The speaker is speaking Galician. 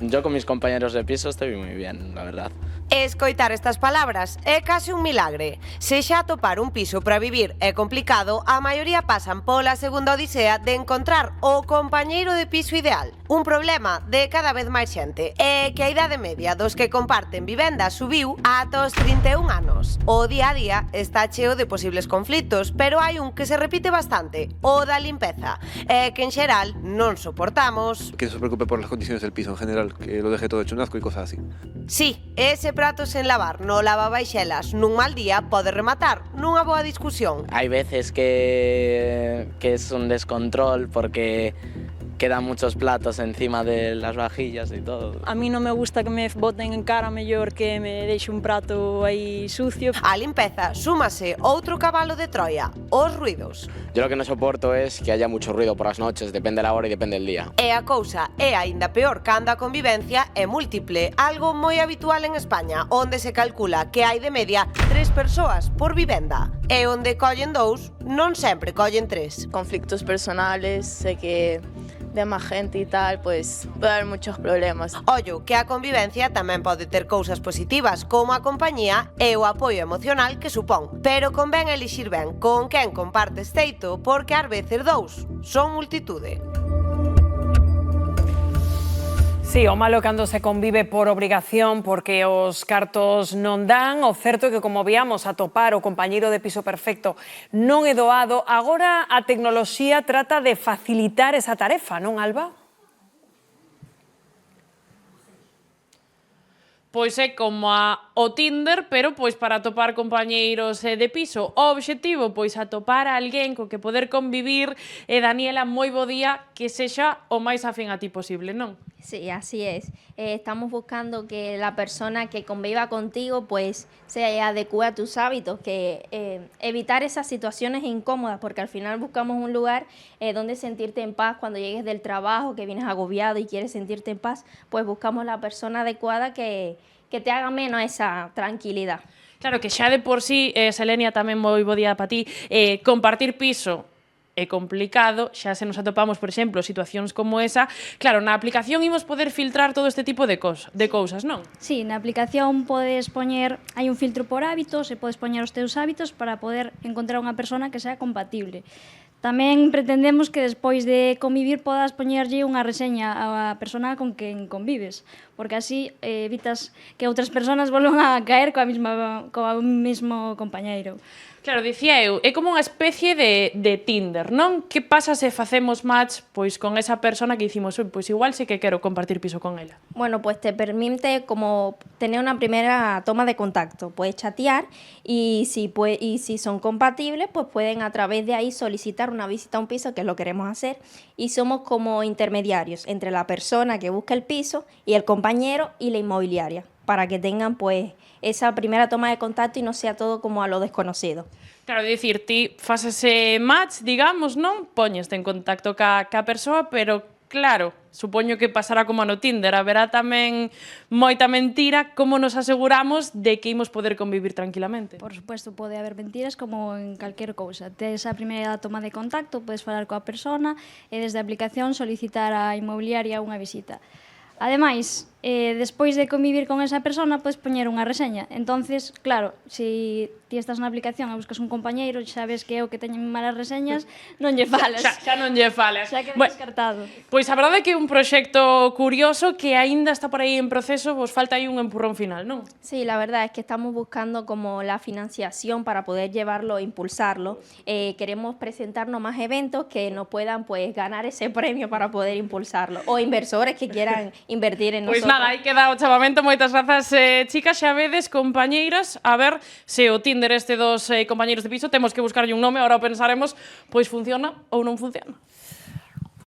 Yo con mis compañeros de piso estoy muy bien, la verdad. Escoitar estas palabras é case un milagre. Se xa atopar un piso para vivir é complicado, a maioría pasan pola segunda odisea de encontrar o compañeiro de piso ideal. Un problema de cada vez máis xente é que a idade media dos que comparten vivenda subiu ata os 31 anos. O día a día está cheo de posibles conflitos, pero hai un que se repite bastante, o da limpeza. É que en xeral non soportamos... Que no se preocupe por las condiciones del piso en general, que lo deje todo hecho un asco y cosas así. Sí, ese prato sen lavar no lavavaixelas nun mal día pode rematar nunha boa discusión. Hay veces que es un descontrol porque quedan muchos platos encima de las vajillas y todo. A mí non me gusta que me boten en cara mellor que me deixe un prato aí sucio. A limpeza súmase outro cabalo de Troia, os ruidos. Yo lo que no soporto es que haya mucho ruido por las noches, depende de la hora y depende del día. E a cousa é aínda peor cando a convivencia é múltiple, algo moi habitual en España, onde se calcula que hai de media 3 persoas por vivenda. E onde collen 2, non sempre collen 3. Conflictos personales, sé que de más gente y tal, pues puede haber muchos problemas. Ollo, que a convivencia tamén pode ter cousas positivas, como a compañía e o apoio emocional que supón. Pero convén elixir ben con quen compartes teito, porque ás veces 2 son multitude. Sí, o malo cando se convive por obrigación porque os cartos non dan. O certo é que, como víamos, atopar o compañeiro de piso perfecto non é doado. Agora a tecnoloxía trata de facilitar esa tarefa, non, Alba? Pois é como o Tinder, pero pois para atopar compañeiros de piso. O obxectivo, pois atopar a alguén co que poder convivir. Daniela, moi bo día, que sexa o máis afín a ti posible, non? Sí, así es. Estamos buscando que la persona que conviva contigo pues se adecue a tus hábitos, que evitar esas situaciones incómodas, porque al final buscamos un lugar donde sentirte en paz cuando llegues del trabajo, que vienes agobiado y quieres sentirte en paz, pues buscamos la persona adecuada que te haga menos esa tranquilidad. Claro que xa de por sí, Selenia, tamén moi bo día para ti, compartir piso é complicado, xa se nos atopamos, por exemplo, situacións como esa. Claro, na aplicación imos poder filtrar todo este tipo de cousas, non? Sí, na aplicación podes poñer, hai un filtro por hábitos e podes poñer os teus hábitos para poder encontrar unha persona que sea compatible. Tamén pretendemos que despois de convivir podas poñerlle unha reseña á persona con quen convives, porque así evitas que outras persoas volvan a caer co mesmo compañeiro. Claro, dicía eu, é como unha especie de Tinder, non? Que pasa se facemos match pois con esa persona que dicimos, pois igual sí que quero compartir piso con ela? Bueno, pues te permite como tener una primera toma de contacto. Puedes chatear y si son compatibles, pues pueden a través de ahí solicitar una visita a un piso, que es lo que queremos hacer, y somos como intermediarios entre la persona que busca el piso y el compañero y la inmobiliaria, para que tengan pues esa primera toma de contacto y no sea todo como a lo desconocido. Claro, dicir, ti fas ese match, digamos, non? Póñeste en contacto ca persoa, pero claro, supoño que pasará como no Tinder, haberá tamén moita mentira. Como nos aseguramos de que imos poder convivir tranquilamente? Por suposto, pode haber mentiras como en calquer cousa. Tes a primeira toma de contacto, podes falar coa persona e desde a aplicación solicitar á inmobiliaria unha visita. Ademais, despois de convivir con esa persona, podes poñer unha reseña. Entonces, claro, se ti estás na aplicación e buscas un compañeiro, xa ves que é o que teñen malas reseñas, non lle falas. Xa non lle falas. Xa queda descartado. Pois a verdade é que é un proxecto curioso que aínda está por aí en proceso, vos falta aí un empurrón final, non? Sí, la verdad es que estamos buscando como la financiación para poder llevarlo e impulsarlo. Queremos presentarnos más eventos que nos puedan pues ganar ese premio para poder impulsarlo, o inversores que quieran invertir en nosotros. Pois nada, aí queda o chamamento. Moitas grazas, chicas. Xa vedes, compañeiras, a ver se o Tinder este dos compañeiros de piso, temos que buscarlle un nome, ahora o pensaremos, pois funciona ou non funciona.